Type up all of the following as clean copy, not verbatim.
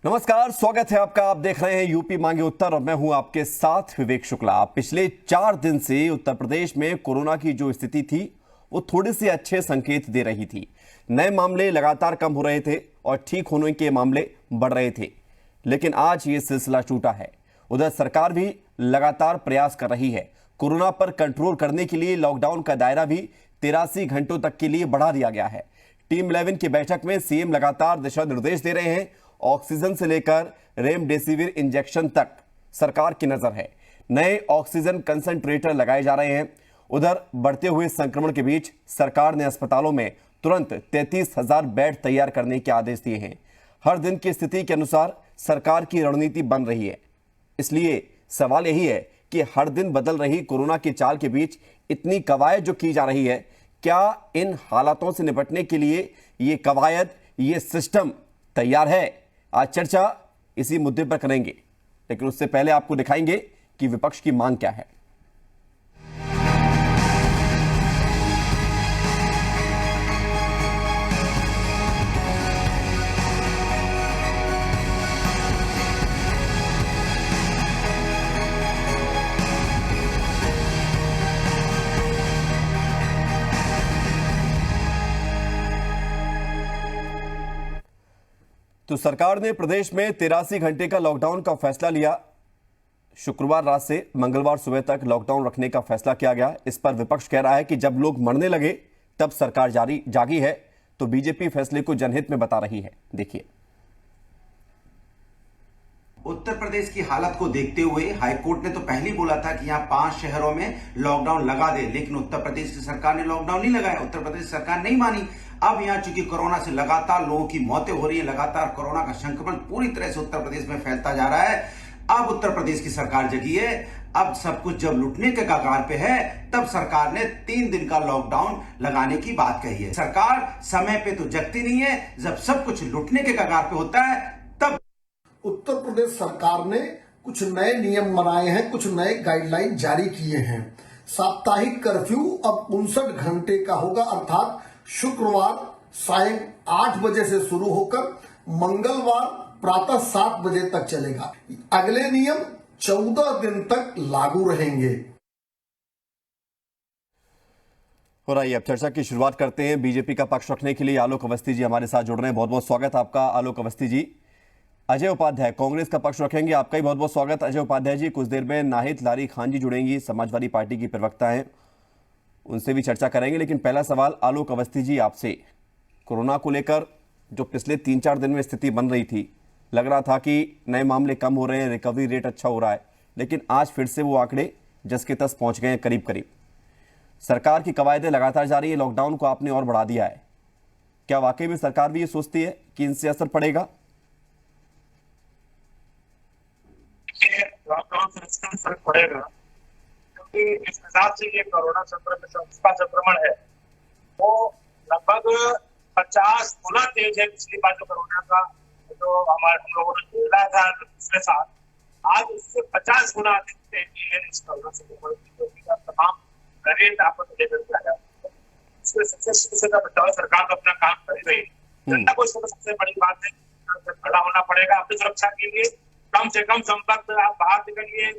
नमस्कार, स्वागत है आपका। आप देख रहे हैं यूपी मांगे उत्तर और मैं हूं आपके साथ विवेक शुक्ला। पिछले 4 दिन से उत्तर प्रदेश में कोरोना की जो स्थिति थी वो थोड़े से अच्छे संकेत दे रही थी। नए मामले लगातार कम हो रहे थे और ठीक होने के मामले बढ़ रहे थे, लेकिन आज ये सिलसिला टूटा है। उधर सरकार भी लगातार प्रयास कर रही है। कोरोना पर कंट्रोल करने के लिए लॉकडाउन का दायरा भी 83 घंटों तक के लिए बढ़ा दिया गया है। टीम 11 की बैठक में सीएम लगातार दिशा निर्देश दे रहे हैं। ऑक्सीजन से लेकर रेमडेसिविर इंजेक्शन तक सरकार की नजर है। नए ऑक्सीजन कंसंट्रेटर लगाए जा रहे हैं। उधर बढ़ते हुए संक्रमण के बीच सरकार ने अस्पतालों में तुरंत 33,000 बेड तैयार करने के आदेश दिए हैं। हर दिन की स्थिति के अनुसार सरकार की रणनीति बन रही है। इसलिए सवाल यही है कि हर दिन बदल रही कोरोना की चाल के बीच इतनी कवायद जो की जा रही है, क्या इन हालातों से निपटने के लिए ये कवायद, ये सिस्टम तैयार है? आज चर्चा इसी मुद्दे पर करेंगे, लेकिन उससे पहले आपको दिखाएंगे कि विपक्ष की मांग क्या है। तो सरकार ने प्रदेश में 83 घंटे का लॉकडाउन का फैसला लिया। शुक्रवार रात से मंगलवार सुबह तक लॉकडाउन रखने का फैसला किया गया। इस पर विपक्ष कह रहा है कि जब लोग मरने लगे तब सरकार जागी है, तो बीजेपी फैसले को जनहित में बता रही है। देखिए, उत्तर प्रदेश की हालत को देखते हुए हाईकोर्ट ने तो पहले ही बोला था कि यहाँ 5 शहरों में लॉकडाउन लगा दे, लेकिन उत्तर प्रदेश की सरकार ने लॉकडाउन नहीं लगाया। उत्तर प्रदेश सरकार नहीं मानी। अब यहाँ चूंकि कोरोना से लगातार लोगों की मौतें हो रही है, लगातार कोरोना का संक्रमण पूरी तरह से उत्तर प्रदेश में फैलता जा रहा है। अब उत्तर प्रदेश की सरकार जगी है। अब सब कुछ जब लुटने के कगार पे है, तब सरकार ने 3 दिन का लॉकडाउन लगाने की बात कही है। सरकार समय पे तो जगती नहीं है, जब सब कुछ लुटने के कगार पे होता है तब। उत्तर प्रदेश सरकार ने कुछ नए नियम बनाए हैं, कुछ नए गाइडलाइन जारी किए हैं। साप्ताहिक कर्फ्यू अब 59 घंटे का होगा, अर्थात शुक्रवार सायं 8 बजे से शुरू होकर मंगलवार प्रातः 7 बजे तक चलेगा। अगले नियम 14 दिन तक लागू रहेंगे। और आइए अब चर्चा की शुरुआत करते हैं। बीजेपी का पक्ष रखने के लिए आलोक अवस्थी जी हमारे साथ जुड़ रहे हैं। बहुत बहुत स्वागत आपका आलोक अवस्थी जी। अजय उपाध्याय कांग्रेस का पक्ष रखेंगे, आपका ही बहुत बहुत स्वागत अजय उपाध्याय जी। कुछ देर में नाहिद लारी खान जी जुड़ेंगी, समाजवादी पार्टी की प्रवक्ता हैं, उनसे भी चर्चा करेंगे। लेकिन पहला सवाल आलोक अवस्थी जी आपसे, कोरोना को लेकर जो पिछले 3-4 दिन में स्थिति बन रही थी, लग रहा था कि नए मामले कम हो रहे हैं, रिकवरी रेट अच्छा हो रहा है, लेकिन आज फिर से वो आंकड़े जस के तस पहुंच गए हैं करीब करीब। सरकार की कवायदें लगातार जारी है, लॉकडाउन को आपने और बढ़ा दिया है। क्या वाकई में सरकार भी ये सोचती है कि इनसे असर पड़ेगा? लॉकडाउन से फर्क पड़ेगा, क्योंकि जिस हिसाब से ये कोरोना संक्रमण है वो लगभग 50 गुना तेज है। पिछली बार जो कोरोना का जो हम लोगों ने झेला था पिछले साल, आज उससे 50 गुना अधिक तेजी है इस कोरोना संक्रमण की, क्योंकि तमाम वेरिएंट आपको लेकर के आया। इसमें सबसे बचाव सरकार तो अपना काम कर रही है। जनता को इसमें सबसे बड़ी बात है खड़ा होना पड़ेगा अपनी सुरक्षा के लिए। कम से कम संपर्क में आप बाहर निकलिए,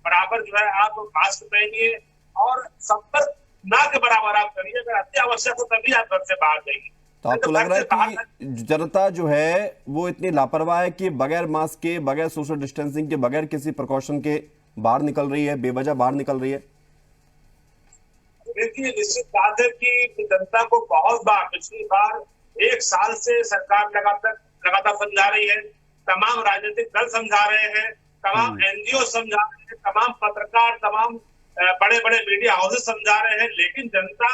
बराबर जो है आप मास्क पहनिए और संपर्क ना के बराबर आप करिए। अगर अति आवश्यक हो तभी आप घर से बाहर जाइए। तो आपको लग रहा है कि जनता जो है वो इतनी लापरवाह है कि बगैर मास्क के, बगैर सोशल डिस्टेंसिंग के, बगैर किसी प्रिकॉशन के बाहर निकल रही है, बेवजह बाहर निकल रही है? देखिए, निश्चित बात है कि जनता को बहुत बार, पिछली बार 1 साल से सरकार लगातार समझा रही है, तमाम राजनीतिक दल समझा रहे हैं, तमाम एनजीओ समझा रहे हैं, तमाम पत्रकार, तमाम बड़े बड़े मीडिया हाउसेस समझा रहे हैं, लेकिन जनता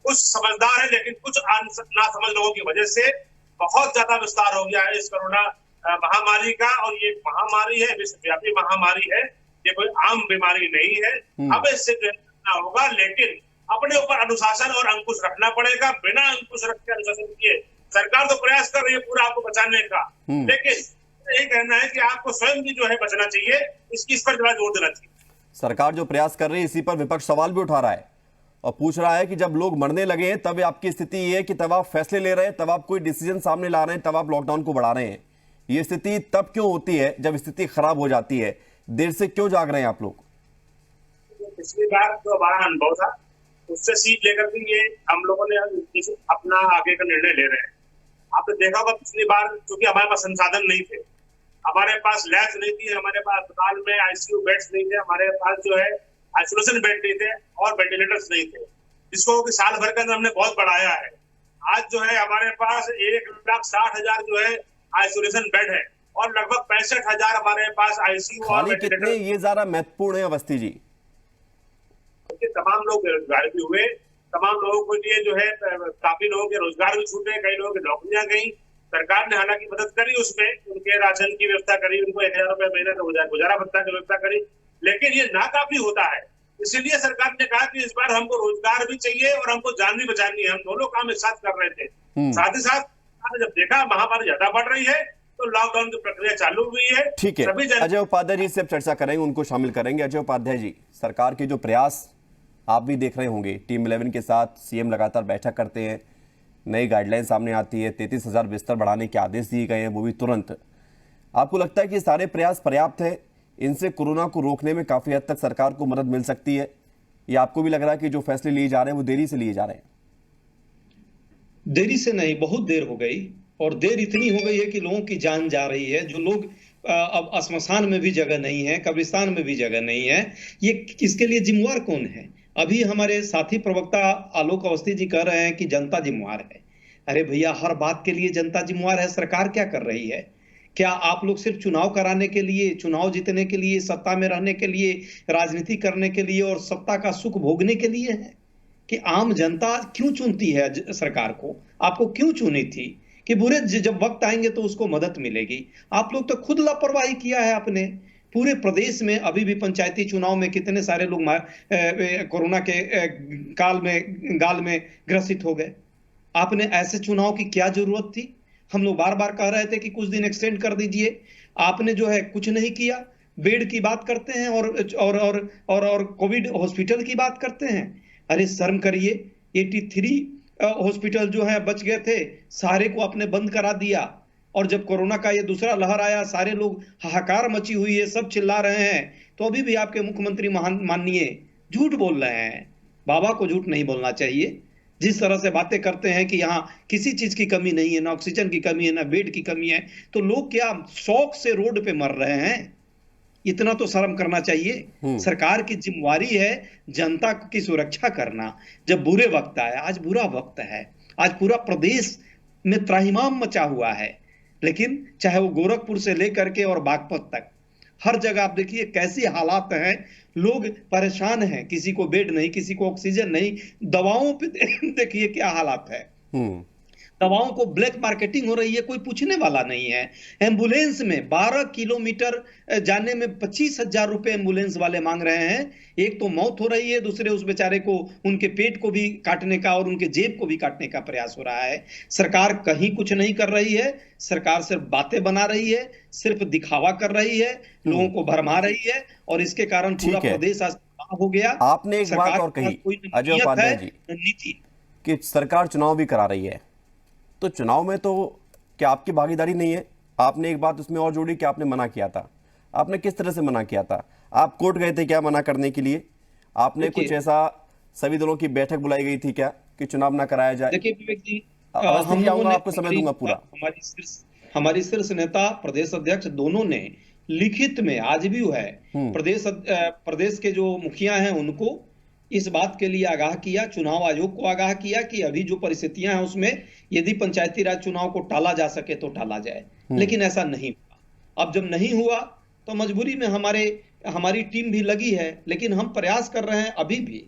कुछ समझदार है, लेकिन कुछ ना समझ लोगों की वजह से बहुत ज्यादा विस्तार हो गया है इस कोरोना महामारी का। और ये महामारी है, विश्वव्यापी महामारी है, ये कोई आम बीमारी नहीं है। अब इससे जो होगा, लेकिन अपने ऊपर अनुशासन और अंकुश रखना पड़ेगा। बिना अंकुश रख के अनुशासन किए सरकार तो प्रयास कर रही है पूरा आपको बचाने का, लेकिन यही कहना है कि आपको स्वयं भी जो है बचना चाहिए। इस पर जरा जोर देना चाहिए। सरकार जो प्रयास कर रही है, इसी पर विपक्ष सवाल भी उठा रहा है और पूछ रहा है कि जब लोग मरने लगे हैं तब आपकी स्थिति ये है कि तब आप फैसले ले रहे हैं, तब आप कोई डिसीजन सामने ला रहे हैं, तब आप लॉकडाउन को बढ़ा रहे हैं। ये स्थिति तब क्यों होती है जब स्थिति खराब हो जाती है? देर से क्यों जाग रहे हैं आप लोग? पिछली बार जो हमारा अनुभव था उससे सीख लेकर के ये हम लोगों ने अपना आगे का निर्णय ले रहे हैं। आपने देखा होगा पिछली बार क्योंकि हमारे पास संसाधन नहीं थे, हमारे पास लैब्स नहीं थी, हमारे पास अस्पताल में आईसीयू बेड्स नहीं थे, हमारे पास जो है आइसोलेशन बेड नहीं थे और वेंटिलेटर्स नहीं थे, जिसको कि साल भर के अंदर हमने बहुत बढ़ाया है। आज जो है हमारे पास 1,60,000 जो है आइसोलेशन बेड है और लगभग 65,000 हमारे पास आईसीयू और खाली कितने, वेंटिलेटर। ये ज्यादा महत्वपूर्ण है अवस्थी जी। तमाम लोग बेरोजगार भी हुए, तमाम लोगों के लिए जो है काफी लोगों के रोजगार भी छूटे, कई लोगों की नौकरियां गई। सरकार ने हालांकि मदद करी, उसमें उनके राशन की व्यवस्था करी, उनको 1,000 रुपए महीने का गुजारा भत्ता की व्यवस्था करी, लेकिन ये नाकाफी होता है। इसीलिए सरकार ने कहा कि इस बार हमको रोजगार भी चाहिए और हमको जान भी बचानी है। हम दोनों काम एक साथ कर रहे थे। साथ ही साथ जब देखा महामारी ज्यादा बढ़ रही है तो लॉकडाउन की प्रक्रिया चालू हुई है। ठीक है, अजय उपाध्याय जी से अब चर्चा करेंगे, उनको शामिल करेंगे। अजय उपाध्याय जी, सरकार के जो प्रयास आप भी देख रहे होंगे, टीम 11 के साथ सीएम लगातार बैठक करते हैं, नई गाइडलाइन सामने आती है, 33,000 बिस्तर बढ़ाने के आदेश दिए गए हैं, वो भी तुरंत। आपको लगता है कि सारे प्रयास पर्याप्त है? इनसे कोरोना को रोकने में काफी हद तक सरकार को मदद मिल सकती है, या आपको भी लग रहा है कि जो फैसले लिए जा रहे हैं वो देरी से लिए जा रहे हैं? देरी से नहीं, बहुत देर हो गई, और देर इतनी हो गई है कि लोगों की जान जा रही है। जो लोग अब श्मशान में भी जगह नहीं है, कब्रिस्तान में भी जगह नहीं है, ये इसके लिए जिम्मेवार कौन है? अभी हमारे साथी प्रवक्ता आलोक अवस्थी जी कह रहे हैं कि जनता जिम्मेवार है। अरे भैया, हर बात के लिए जनता जिम्मेवार है। सरकार क्या कर रही है? क्या आप लोग सिर्फ चुनाव कराने के लिए, चुनाव जीतने के लिए, सत्ता में रहने के लिए, राजनीति करने के लिए और सत्ता का सुख भोगने के लिए है? कि आम जनता क्यों चुनती है सरकार को? आपको क्यों चुनी थी कि बुरे जब वक्त आएंगे तो उसको मदद मिलेगी? आप लोग तो खुद लापरवाही किया है आपने। पूरे प्रदेश में अभी भी पंचायती चुनाव में कितने सारे लोग कोरोना के गाल में ग्रसित हो गए। आपने ऐसे चुनाव की क्या जरूरत थी? हम लोग बार बार कह रहे थे कि कुछ दिन एक्सटेंड कर दीजिए, आपने जो है कुछ नहीं किया। बेड की बात करते हैं और कोविड हॉस्पिटल की बात करते हैं। अरे शर्म करिए। 83 हॉस्पिटल जो है बच गए थे, सारे को आपने बंद करा दिया। और जब कोरोना का ये दूसरा लहर आया, सारे लोग हाहाकार मची हुई है, सब चिल्ला रहे हैं, तो अभी भी आपके मुख्यमंत्री माननीय झूठ बोल रहे हैं। बाबा को झूठ नहीं बोलना चाहिए। जिस तरह से बातें करते हैं कि यहाँ किसी चीज की कमी नहीं है, ना ऑक्सीजन की कमी है, ना बेड की कमी है, तो लोग क्या शौक से रोड पे मर रहे हैं? इतना तो शर्म करना चाहिए। सरकार की जिम्मेवारी है जनता की सुरक्षा करना। जब बुरे वक्त आए, आज बुरा वक्त है, आज पूरा प्रदेश में त्राहिमाम मचा हुआ है, लेकिन चाहे वो गोरखपुर से लेकर के और बागपत तक हर जगह आप देखिए कैसी हालात हैं। लोग परेशान हैं, किसी को बेड नहीं, किसी को ऑक्सीजन नहीं। दवाओं पे देखिए क्या हालात है। दवाओं को ब्लैक मार्केटिंग हो रही है, कोई पूछने वाला नहीं है। एम्बुलेंस में 12 किलोमीटर जाने में 25,000 रुपए एम्बुलेंस वाले मांग रहे हैं। एक तो मौत हो रही है, दूसरे उस बेचारे को उनके पेट को भी काटने का और उनके जेब को भी काटने का प्रयास हो रहा है। सरकार कहीं कुछ नहीं कर रही है। सरकार सिर्फ बातें बना रही है, सिर्फ दिखावा कर रही है, लोगों को भरमा रही है, और इसके कारण पूरा प्रदेश आज हो गया। आपने एक बात और कही अजय उपाध्याय जी, नीति कि सरकार चुनाव भी करा रही है, तो चुनाव में तो क्या आपकी भागीदारी नहीं है? आपने एक बात उसमें और जोड़ी कि आपने मना किया था। आपने किस तरह से मना किया था? आप कोर्ट गए थे क्या मना करने के लिए? आपने कुछ ऐसा, सभी दलों की बैठक बुलाई गई थी क्या कि चुनाव ना कराया जाए? देखिए विवेक जी, आपको समय दूंगा पूरा। हमारी शीर्ष नेता, प्रदेश अध्यक्ष दोनों ने लिखित में, आज भी है, प्रदेश के जो मुखिया हैं उनको इस बात के लिए आगाह किया, चुनाव आयोग को आगाह किया कि अभी जो परिस्थितियां हैं उसमें यदि पंचायती राज चुनाव को टाला जा सके तो टाला जाए। लेकिन ऐसा नहीं हुआ। अब जब नहीं हुआ तो मजबूरी में हमारी टीम भी लगी है, लेकिन हम प्रयास कर रहे हैं अभी भी।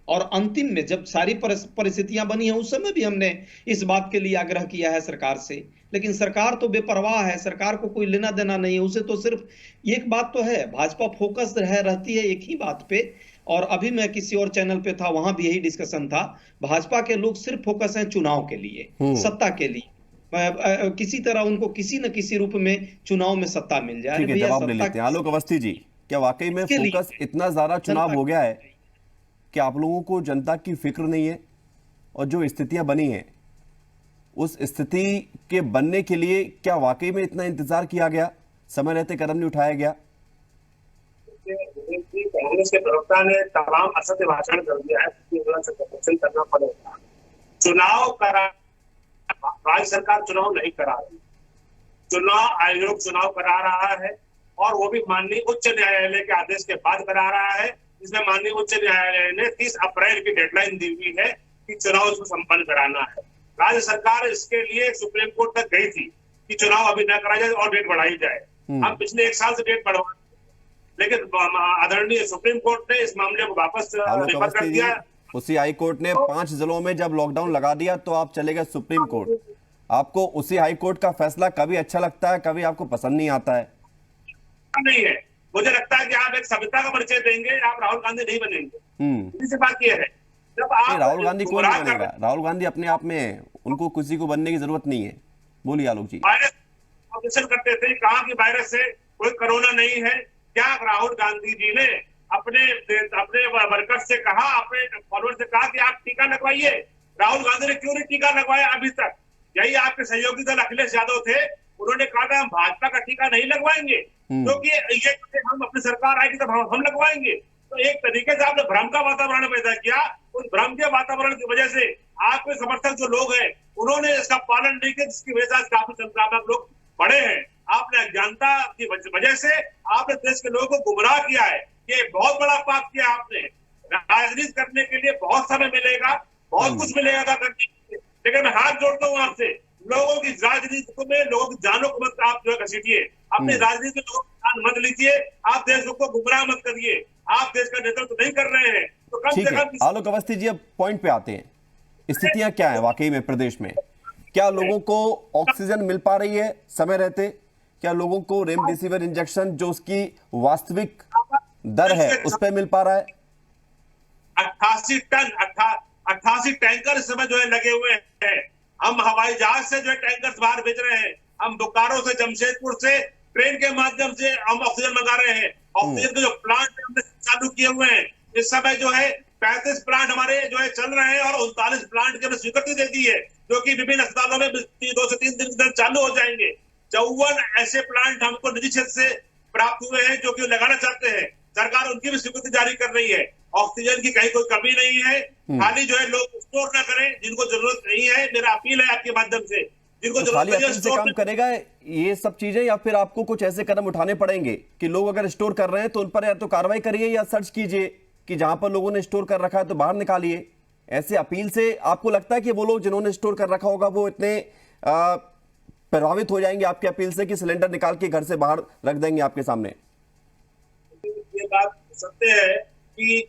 और अंतिम में जब सारी परिस्थितियां बनी है उस समय भी हमने इस बात के लिए आग्रह किया है सरकार से, लेकिन सरकार तो बेपरवाह है। सरकार को कोई लेना देना नहीं है। उसे तो सिर्फ एक बात तो है, भाजपा फोकस रहती है एक ही बात पे। और अभी मैं किसी और चैनल पे था, वहां भी यही डिस्कशन था। भाजपा के लोग सिर्फ फोकस हैं चुनाव के लिए, सत्ता के लिए। किसी तरह उनको किसी न किसी रूप में चुनाव में सत्ता मिल जाए। जवाब ले लेते हैं आलोक अवस्थी जी, क्या वाकई में फोकस इतना ज्यादा चुनाव हो गया है कि आप लोगों को जनता की फिक्र नहीं है? और जो स्थितियां बनी हैं उस स्थिति के बनने के लिए क्या वाकई में इतना इंतजार किया गया, समय रहते कदम नहीं उठाया गया? कांग्रेस के प्रवक्ता ने तमाम असत्य भाषण कर दिया है, करना पड़ेगा। चुनाव करा, राज्य सरकार चुनाव नहीं करा रही, चुनाव आयोग चुनाव करा रहा है और वो भी माननीय उच्च न्यायालय के आदेश के बाद करा रहा है, जिसमें माननीय उच्च न्यायालय ने 30 अप्रैल की डेडलाइन दी हुई है कि चुनाव इसको संपन्न कराना है। राज्य सरकार इसके लिए सुप्रीम कोर्ट तक गई थी कि चुनाव अभी न कराया जाए और डेट बढ़ाई जाए। हम पिछले 1 साल से डेट बढ़वा, लेकिन आदरणीय सुप्रीम कोर्ट ने इस मामले को वापस रिफर कर दिया। उसी हाई कोर्ट ने 5 जिलों में जब लॉकडाउन लगा दिया तो आप चले गए सुप्रीम कोर्ट। आपको उसी हाई कोर्ट का फैसला कभी अच्छा लगता है, कभी आपको पसंद नहीं आता है? नहीं है, मुझे लगता है कि आप एक सभ्यता का परिचय देंगे, आप राहुल गांधी नहीं बनेंगे। इसी बात यह है, जब आप राहुल गांधी कौन बनेगा? राहुल गांधी अपने आप में, उनको किसी को बनने की जरूरत नहीं है। बोलिए आलोक जी। वायरस ऑपरेशन करते थे, कहा कि वायरस से कोई कोरोना नहीं है। क्या राहुल गांधी जी ने अपने वर्कर्स से कहा, अपने फॉलोअर से कहा कि आप टीका लगवाइए? राहुल गांधी ने क्यों नहीं टीका लगवाया अभी तक? यही आपके सहयोगी दल अखिलेश यादव थे, उन्होंने कहा था हम भाजपा का टीका नहीं लगवाएंगे क्योंकि ये हम अपनी सरकार आएगी तब हम लगवाएंगे। तो एक तरीके से आपने भ्रम का वातावरण पैदा किया। उस भ्रम के वातावरण की वजह से आपके समर्थक जो लोग हैं उन्होंने इसका पालन नहीं किया, जिसकी वजह से काफी संख्या में लोग बड़े हैं। आपने अज्ञानता की वजह से आपने देश के लोगों को गुमराह किया है। ये बहुत बड़ा पाप किया आपने। राजनीति करने के लिए बहुत समय मिलेगा, बहुत कुछ मिलेगा करने के लिए, लेकिन मैं हाथ जोड़ता हूँ आपसे, लोगों की राजनीति में लोगों की जानों को मत आप जो है घसीटिए, अपनी राजनीति में लोगों की जान मत लीजिए, आप देश को गुमराह मत करिए। आप देश का नेतृत्व नहीं कर रहे हैं तो कम से कम। आलोक अवस्थी जी, अब पॉइंट पे आते हैं। स्थितियां क्या है वाकई में प्रदेश में? क्या लोगों को ऑक्सीजन मिल पा रही है समय रहते? क्या लोगों को रेमडेसिविर इंजेक्शन जो उसकी वास्तविक दर है उस पर मिल पा रहा है? 88 टैंकर इस समय जो है लगे हुए हैं। हम हवाई जहाज से जो है टैंकर बाहर भेज रहे हैं। हम बोकारो से, जमशेदपुर से ट्रेन के माध्यम से हम ऑक्सीजन मंगा रहे हैं। ऑक्सीजन के जो प्लांट हमने चालू किए हुए हैं, इस समय जो है 35 प्लांट हमारे जो है चल रहे हैं और 39 प्लांट की हमने स्वीकृति दे दी है, जो कि विभिन्न अस्पतालों में 2 से 3 दिन के अंदर चालू हो जाएंगे। 54 ऐसे प्लांट हमको निजी क्षेत्र से प्राप्त हुए हैं जो कि लगाना चाहते हैं। सरकार उनकी भी स्वीकृति जारी कर रही है। ऑक्सीजन की कहीं कोई कमी नहीं है। खाली जो है लोग स्टोर ना करें, जिनको जरूरत नहीं है। मेरा अपील है आपके माध्यम से, जिनको तो खाली अपील से काम करेगा ये सब चीजें, या फिर आपको कुछ ऐसे कदम उठाने पड़ेंगे कि लोग अगर स्टोर कर रहे हैं तो उन पर या तो कार्रवाई करिए या सर्च कीजिए कि जहां पर लोगों ने स्टोर कर रखा है तो बाहर निकालिए। ऐसे अपील से आपको लगता है कि वो लोग जिन्होंने स्टोर कर रखा होगा वो इतने प्रभावित हो जाएंगे आपकी अपील से कि सिलेंडर निकाल के घर से बाहर रख देंगे आपके सामने? ये बात सत्य है कि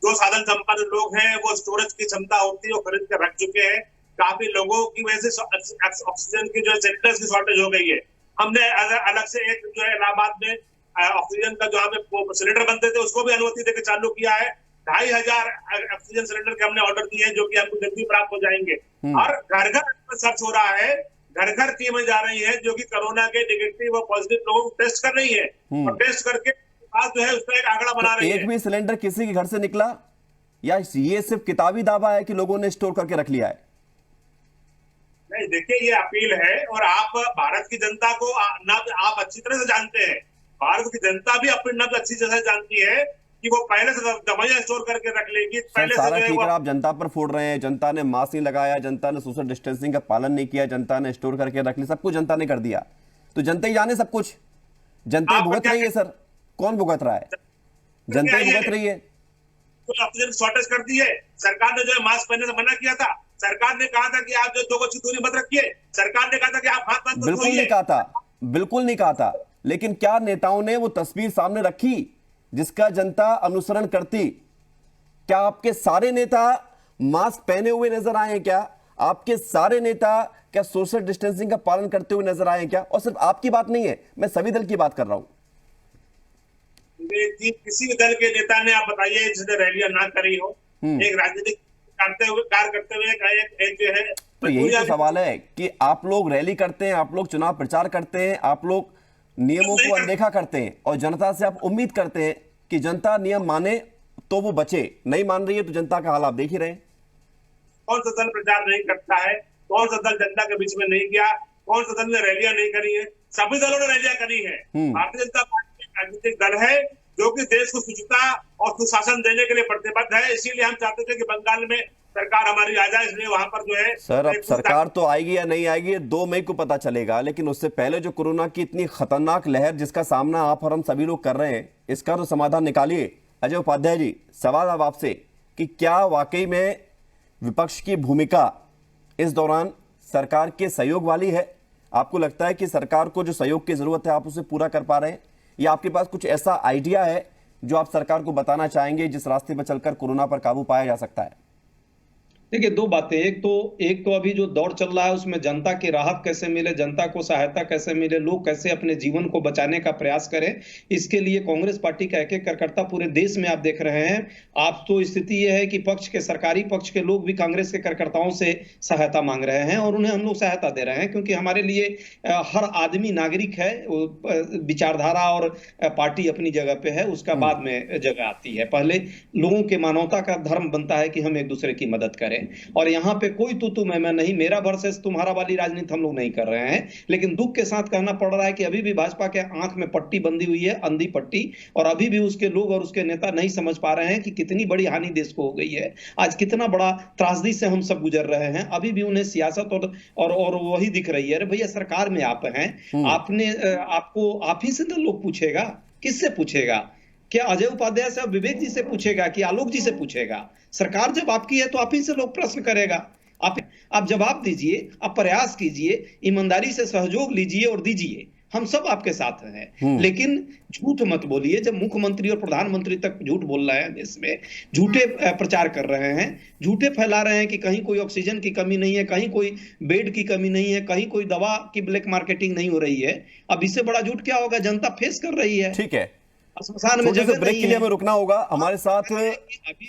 जो साधन संपन्न लोग हैं वो स्टोरेज की क्षमता होती है वो खरीद कर रख चुके हैं। काफी लोगों की वजह से ऑक्सीजन की जो है सिलेंडर्स की शॉर्टेज हो गई है। हमने अलग से एक जो है इलाहाबाद में ऑक्सीजन का जो हमें सिलेंडर बनते थे उसको भी अनुमति देकर चालू किया है। 2500 ऑक्सीजन सिलेंडर के हमने ऑर्डर दिए हैं जो कि हमको जल्दी प्राप्त हो जाएंगे। और घर घर सर्च हो रहा है, घर घर टीमें जा रही है जो कि कोरोना के नेगेटिव और पॉजिटिव लोगों को टेस्ट कर रही है और टेस्ट करके जो है उसका एक आंकड़ा बना रही है। एक भी सिलेंडर किसी के घर से निकला या ये सिर्फ किताबी दावा है कि लोगों ने स्टोर करके रख लिया है? नहीं, देखिए ये अपील है और आप भारत की जनता को आप अच्छी तरह से जानते हैं। भारत की जनता भी अपनी नब्ज अच्छी तरह से जानती है कि वो पहले से दवाइयां स्टोर करके रख लेगी। पहले सारा से ठीक है, आप जनता पर फोड़ रहे हैं। जनता ने मास्क नहीं लगाया, जनता ने सोशल डिस्टेंसिंग का पालन नहीं किया, जनता ने स्टोर करके रख लिया, सब कुछ जनता ने कर दिया। तो जनता ही जाने सब कुछ, जनता भुगत रही है। सर कौन भुगत रहा है? जनता ही भुगत रही है। तो ऑक्सीजन शॉर्टेज कर दी है। सरकार ने जो है मास्क पहनने से मना किया था। सरकार ने कहा था कि आप जो 2 गज की दूरी मत रखिए। सरकार ने कहा था कि आप हाथ मत धोइए। बिल्कुल नहीं कहा था, बिल्कुल नहीं कहा था। लेकिन क्या नेताओं ने वो तस्वीर सामने रखी जिसका जनता अनुसरण करती? क्या आपके सारे नेता मास्क पहने हुए नजर आए हैं? क्या आपके सारे नेता क्या सोशल डिस्टेंसिंग का पालन करते हुए नजर आए हैं? क्या? और सिर्फ आपकी बात नहीं है, मैं सभी दल की बात कर रहा हूं। किसी भी दल के नेता ने आप बताइए जिसने रैलियां ना करी हो, एक राजनीतिक कार्य करते हुए एक जो है। तो यही तो सवाल है कि आप लोग रैली करते हैं, आप लोग चुनाव प्रचार करते हैं, आप लोग नियमों को अनदेखा करते हैं और जनता से आप उम्मीद करते हैं कि जनता नियम माने तो वो बचे। नहीं मान रही है तो जनता का हाल आप देख ही रहे हैं। कौन सा दल प्रचार नहीं करता है? कौन सा दल जनता के बीच में नहीं गया, कौन सा दल ने रैलियां नहीं करी है? सभी दलों ने रैलियां करी है। भारतीय जनता पार्टी एक राजनीतिक दल है जो कि देश को शुचिता और सुशासन देने के लिए प्रतिबद्ध है। इसीलिए हम चाहते थे कि बंगाल में सरकार हमारी आ जाए, इसलिए वहां पर जो है सर, अब सरकार तो आएगी या नहीं आएगी 2 मई को पता चलेगा, लेकिन उससे पहले जो कोरोना की इतनी खतरनाक लहर जिसका सामना आप और हम सभी लोग कर रहे हैं, इसका तो समाधान निकालिए। अजय उपाध्याय जी, सवाल अब आपसे कि क्या वाकई में विपक्ष की भूमिका इस दौरान सरकार के सहयोग वाली है? आपको लगता है कि सरकार को जो सहयोग की जरूरत है आप उसे पूरा कर पा रहे हैं, या आपके पास कुछ ऐसा आइडिया है जो आप सरकार को बताना चाहेंगे जिस रास्ते पर चलकर कोरोना पर काबू पाया जा सकता है? देखिए, दो बातें। एक तो अभी जो दौर चल रहा है उसमें जनता की राहत कैसे मिले, जनता को सहायता कैसे मिले, लोग कैसे अपने जीवन को बचाने का प्रयास करें, इसके लिए कांग्रेस पार्टी का एक एक कार्यकर्ता पूरे देश में आप देख रहे हैं। आप तो स्थिति यह है कि पक्ष के सरकारी पक्ष के लोग भी कांग्रेस के कार्यकर्ताओं से सहायता मांग रहे हैं और उन्हें हम लोग सहायता दे रहे हैं, क्योंकि हमारे लिए हर आदमी नागरिक है। विचारधारा और पार्टी अपनी जगह पे है, उसका बाद में जगह आती है। पहले लोगों के मानवता का धर्म बनता है कि हम एक दूसरे की मदद करें, और यहाँ पे कोई तू मैं नहीं, मेरा वर्सेस तुम्हारा वाली राजनीति हम लोग नहीं कर रहे हैं। लेकिन दुख के साथ कहना पड़ रहा है कि अभी भी भाजपा के आंख में पट्टी बंधी हुई है, अंधी पट्टी, और अभी भी उसके लोग और उसके नेता नहीं समझ पा रहे हैं कि कितनी बड़ी हानि देश को हो गई है। आज कितना बड़ा त्रासदी से हम सब गुजर रहे हैं, अभी भी उन्हें सियासत और वही दिख रही है। अरे भैया, सरकार में आप हैं, आपने आपको आप ही से तो लोग पूछेगा, किससे पूछेगा? क्या अजय उपाध्याय से, विवेक जी से पूछेगा कि आलोक जी से पूछेगा? सरकार जब आपकी है तो आप ही से लोग प्रश्न करेगा। आप जवाब दीजिए, आप प्रयास कीजिए, ईमानदारी से सहयोग लीजिए और दीजिए। हम सब आपके साथ हैं, लेकिन झूठ मत बोलिए। जब मुख्यमंत्री और प्रधानमंत्री तक झूठ बोल रहे हैं, देश में झूठे प्रचार कर रहे हैं, झूठे फैला रहे हैं कि कहीं कोई ऑक्सीजन की कमी नहीं है, कहीं कोई बेड की कमी नहीं है, कहीं कोई दवा की ब्लैक मार्केटिंग नहीं हो रही है। अब इससे बड़ा झूठ क्या होगा? जनता फेस कर रही है। ठीक है, में जगह ब्रेक के लिए हमें रुकना होगा। हमारे साथ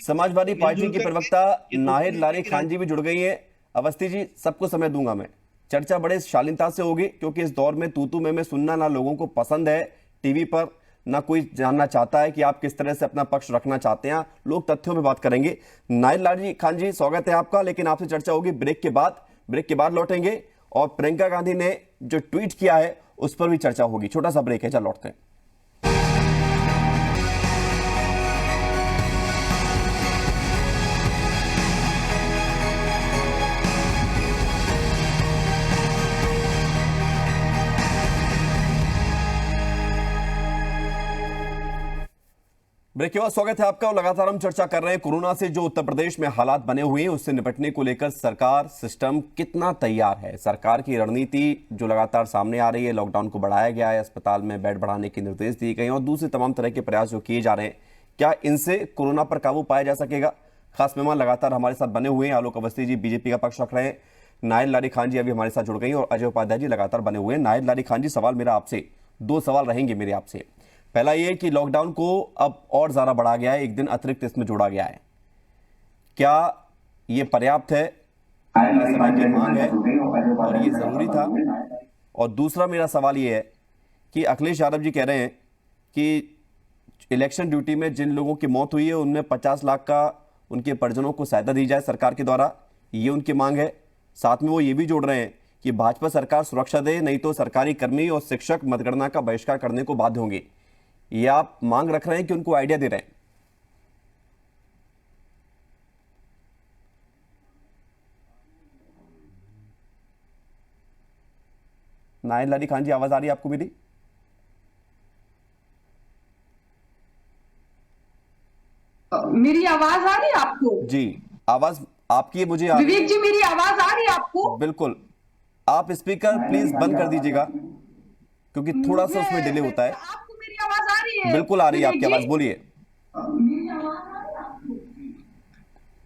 समाजवादी पार्टी की प्रवक्ता नाहिद लारी खान जी भी जुड़ गई हैं। अवस्थी जी, सबको समय दूंगा मैं। चर्चा बड़े शालीनता से होगी, क्योंकि इस दौर में तू मैं सुनना ना लोगों को पसंद है टीवी पर, ना कोई जानना चाहता है कि आप किस तरह से अपना पक्ष रखना चाहते हैं। लोग तथ्यों में बात करेंगे। नाहिद लारी खान जी, स्वागत है आपका, लेकिन आपसे चर्चा होगी ब्रेक के बाद लौटेंगे, और प्रियंका गांधी ने जो ट्वीट किया है उस पर भी चर्चा होगी। छोटा सा ब्रेक है, चल लौटते हैं। ब्रेक के बाद स्वागत है आपका, और लगातार हम चर्चा कर रहे हैं कोरोना से जो उत्तर प्रदेश में हालात बने हुए हैं उससे निपटने को लेकर सरकार, सिस्टम कितना तैयार है। सरकार की रणनीति जो लगातार सामने आ रही है, लॉकडाउन को बढ़ाया गया है, अस्पताल में बेड बढ़ाने के निर्देश दिए गए हैं, और दूसरे तमाम तरह के प्रयास जो किए जा रहे हैं, क्या इनसे कोरोना पर काबू पाया जा सकेगा? खास मेहमान लगातार हमारे साथ बने हुए हैं। आलोक अवस्थी जी बीजेपी का पक्ष रख रहे हैं, नाहिद लारी खान जी अभी हमारे साथ जुड़ गई, और अजय उपाध्याय जी लगातार बने हुए हैं। नाहिद लारी खान जी, सवाल मेरा आपसे, 2 सवाल रहेंगे मेरे आपसे। पहला ये कि लॉकडाउन को अब और ज्यादा बढ़ा गया है, एक दिन अतिरिक्त इसमें जोड़ा गया है, क्या ये पर्याप्त है? समय की मांग है और ये जरूरी था? और दूसरा मेरा सवाल ये है कि अखिलेश यादव जी कह रहे हैं कि इलेक्शन ड्यूटी में जिन लोगों की मौत हुई है उनमें 50 लाख का उनके परिजनों को सहायता दी जाए सरकार के द्वारा, ये उनकी मांग है। साथ में वो ये भी जोड़ रहे हैं कि भाजपा सरकार सुरक्षा दे, नहीं तो सरकारी कर्मी और शिक्षक मतगणना का बहिष्कार करने को बाध्य होंगे। ये आप मांग रख रहे हैं कि उनको आइडिया दे रहे हैं? नाहिद लारी खान जी, आवाज आ रही है आपको मेरी? मेरी आवाज आ रही है आपको? जी, आवाज आपकी मुझे विवेक जी, मेरी आवाज आ रही है आपको? बिल्कुल। आप स्पीकर प्लीज बंद कर दीजिएगा, क्योंकि थोड़ा सा उसमें डिले होता है। आपको मेरी आवाज आ रही है? बिल्कुल आ रही है आपकी आवाज, बोलिए।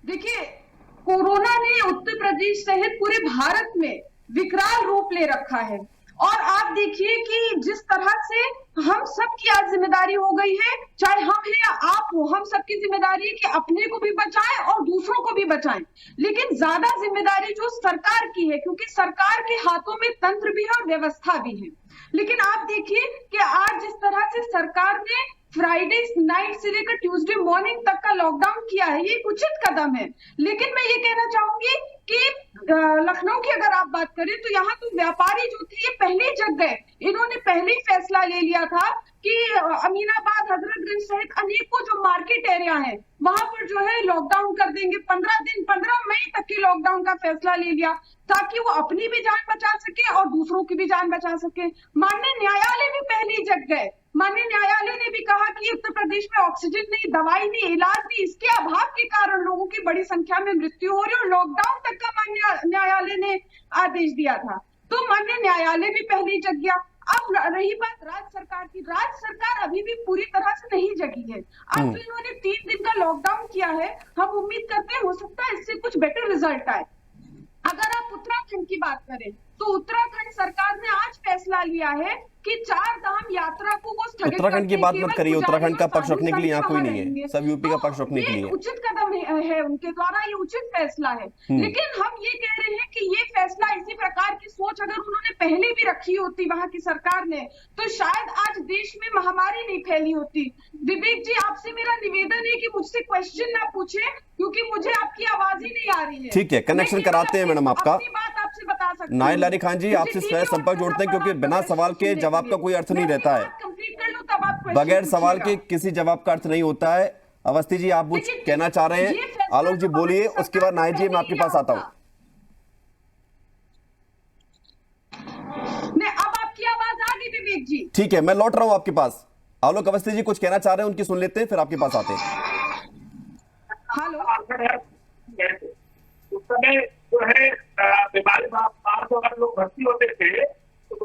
देखिए, कोरोना ने उत्तर प्रदेश सहित पूरे भारत में विकराल रूप ले रखा है, और आप देखिए कि जिस तरह से हम सबकी आज जिम्मेदारी हो गई है, चाहे हम हैं या आप हो, हम सबकी जिम्मेदारी है कि अपने को भी बचाएं और दूसरों को भी बचाएं। लेकिन ज्यादा जिम्मेदारी जो सरकार की है, क्योंकि सरकार के हाथों में तंत्र भी है और व्यवस्था भी है। लेकिन आप देखिए कि आज जिस तरह से सरकार ने फ्राइडे नाइट से लेकर ट्यूसडे मॉर्निंग तक का लॉकडाउन किया है, ये एक उचित कदम है। लेकिन मैं ये कहना चाहूंगी कि लखनऊ की अगर आप बात करें तो यहाँ तो व्यापारी जो थे ये पहले ही जग गए। इन्होंने पहले ही फैसला ले लिया था कि अमीनाबाद, हजरतगंज सहित अनेकों जो मार्केट एरिया है वहां पर जो है लॉकडाउन कर देंगे। 15 मई तक के लॉकडाउन का फैसला ले लिया ताकि वो अपनी भी जान बचा सके और दूसरों की भी जान बचा सके। माननीय न्यायालय भी पहले ही जग गए। माननीय न्यायालय ने भी कहा कि उत्तर प्रदेश में ऑक्सीजन नहीं, दवाई नहीं, इलाज नहीं, इसके अभाव के कारण लोगों की बड़ी संख्या में मृत्यु हो रही है और लॉकडाउन तक का माननीय न्यायालय ने आदेश दिया था। तो माननीय न्यायालय भी पहले ही जग गया। अब रही बात राज्य सरकार की, राज्य सरकार अभी भी पूरी तरह से नहीं जगी है। अब जो इन्होंने 3 दिन का लॉकडाउन किया है, हम उम्मीद करते हैं हो सकता है इससे कुछ बेटर रिजल्ट आए। अगर आप उत्तराखंड की बात करें तो उत्तराखंड सरकार ने आज फैसला लिया है कि 4 धाम यात्रा को वो स्थगित उत्तराखंड की बात मत करिए, उत्तराखंड का पक्ष रखने के लिए यहाँ कोई नहीं है, रहेंगे। सब यूपी का पक्ष रखने के लिए है। उचित कदम है उनके द्वारा, ये उचित फैसला है। लेकिन हम ये कह रहे हैं कि ये फैसला, इसी प्रकार की सोच अगर उन्होंने पहले भी रखी होती वहां की सरकार ने, तो शायद आज देश में महामारी नहीं फैली होती। विवेक जी, आपसे मेरा निवेदन है कि मुझसे क्वेश्चन ना पूछे क्योंकि मुझे आपकी आवाज ही नहीं आ रही है। ठीक है, कनेक्शन कराते हैं मैडम आपका। अपनी बात आपसे बता सकती हूं। नाहिद लारी खान जी, आपसे स्वयं संपर्क जोड़ते हैं क्योंकि बिना सवाल के जवाब का कोई अर्थ नहीं रहता है। बगैर सवाल के किसी जवाब का अर्थ नहीं होता है। अवस्थी जी, आप कुछ कहना चाह रहे हैं? आलोक जी बोलिए, उसके बाद नाहिद जी मैं आपके पास आता हूं। अब आपकी आवाज आ गई विवेक जी? ठीक है, मैं लौट रहा हूं आपके पास। आलोक अवस्थी जी कुछ कहना चाह रहे हैं, उनकी सुन लेते हैं, फिर आपके पास आते हैं। हेलो, उस समय जो है बीमारी अगर लोग भर्ती होते थे तो